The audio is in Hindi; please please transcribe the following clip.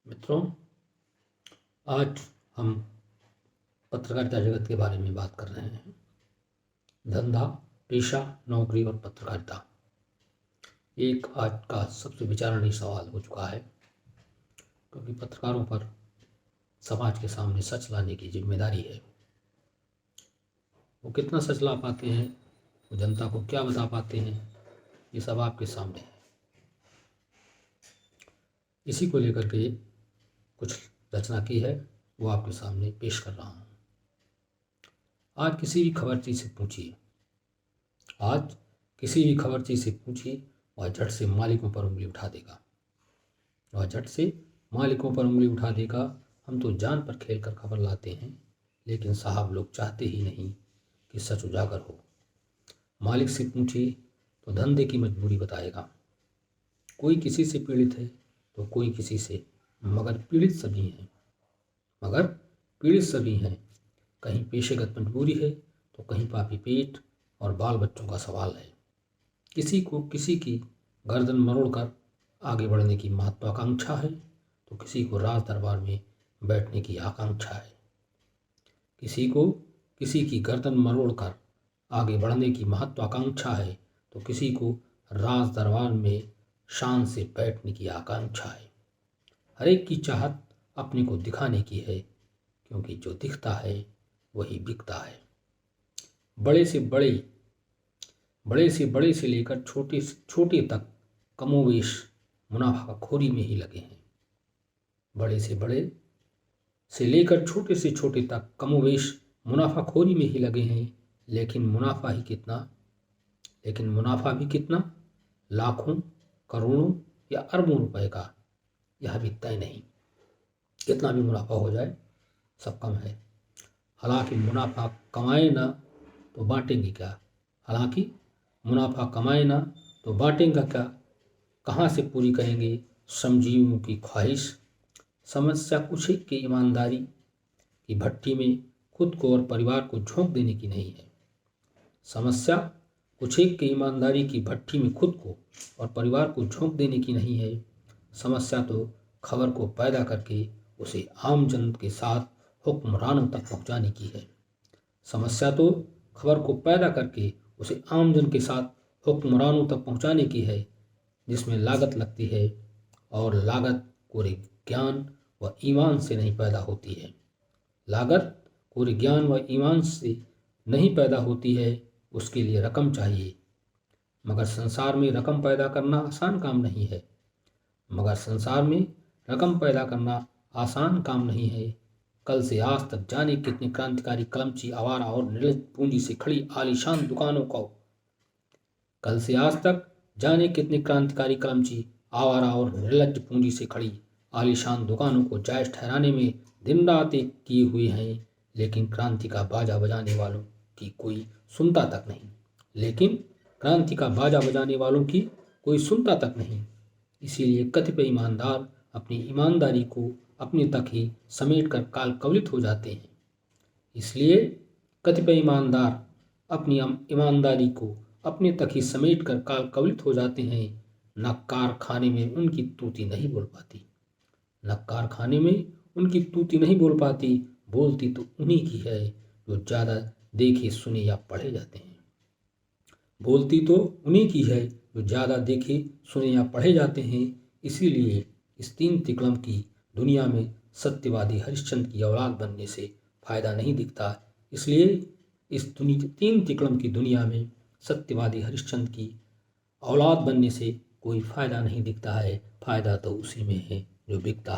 मित्रों, आज हम पत्रकारिता जगत के बारे में बात कर रहे हैं। धंधा, पेशा, नौकरी और पत्रकारिता एक आज का सबसे विचारणीय सवाल हो चुका है, क्योंकि पत्रकारों पर समाज के सामने सच लाने की जिम्मेदारी है। वो कितना सच ला पाते हैं, वो जनता को क्या बता पाते हैं, ये सब आपके सामने है। इसी को लेकर के कुछ रचना की है, वो आपके सामने पेश कर रहा हूँ। आज किसी भी खबरची से पूछिए, वह झट से मालिकों पर उंगली उठा देगा। हम तो जान पर खेल कर खबर लाते हैं, लेकिन साहब लोग चाहते ही नहीं कि सच उजागर हो। मालिक से पूछिए तो धंधे की मजबूरी बताएगा। कोई किसी से पीड़ित है तो कोई किसी से, मगर पीड़ित सभी हैं। कहीं पेशेगत मजबूरी है तो कहीं पापी पेट और बाल बच्चों का सवाल है। किसी को किसी की गर्दन मरोड़कर आगे बढ़ने की महत्वाकांक्षा है तो किसी को राज दरबार में बैठने की आकांक्षा है। किसी को किसी की गर्दन मरोड़कर आगे बढ़ने की महत्वाकांक्षा है तो किसी को राज दरबार में शान से बैठने की आकांक्षा है। हर एक की चाहत अपने को दिखाने की है, क्योंकि जो दिखता है वही बिकता है। बड़े से बड़े से लेकर छोटे से छोटे तक कमोवेश मुनाफाखोरी में ही लगे हैं। बड़े से लेकर छोटे से छोटे तक कमोवेश मुनाफाखोरी में ही लगे हैं। लेकिन मुनाफा भी कितना, लाखों, करोड़ों या अरबों रुपए का, यह भी तय नहीं। कितना भी मुनाफा हो जाए सब कम है। हालांकि मुनाफा कमाए ना तो बांटेंगे क्या, कहाँ से पूरी करेंगे श्रमजीवियों की ख्वाहिश। समस्या कुछ एक की ईमानदारी की भट्टी में खुद को और परिवार को झोंक देने की नहीं है। समस्या कुछ एक की ईमानदारी की भट्टी में खुद को और परिवार को झोंक देने की नहीं है। समस्या तो खबर को पैदा करके उसे आम जन के साथ हुक्मरानों तक पहुंचाने की है। समस्या तो खबर को पैदा करके उसे आम जन के साथ हुक्मरानों तक पहुंचाने की है, जिसमें लागत लगती है, और लागत कोरे ज्ञान व ईमान से नहीं पैदा होती है। लागत कोरे ज्ञान व ईमान से नहीं पैदा होती है, उसके लिए रकम चाहिए। मगर संसार में रकम पैदा करना आसान काम नहीं है। कल से आज तक जाने कितने क्रांतिकारी कलमची आवारा और निर्लज्ज पूंजी से खड़ी आलीशान दुकानों को जायज ठहराने में दिन रात एक किए हुए हैं, लेकिन क्रांति का बाजा बजाने वालों की कोई सुनता तक नहीं। इसीलिए कतिपय ईमानदार अपनी ईमानदारी को अपने तक ही समेट कर काल कवलित हो जाते हैं। न कारखाने में उनकी तूती नहीं बोल पाती, बोलती तो उन्हीं की है जो ज़्यादा देखे सुने या पढ़े जाते हैं। इसीलिए इस तीन तिकड़म की दुनिया में सत्यवादी हरिश्चंद्र की औलाद बनने से फायदा नहीं दिखता है। फायदा तो उसी में है जो बिकता है।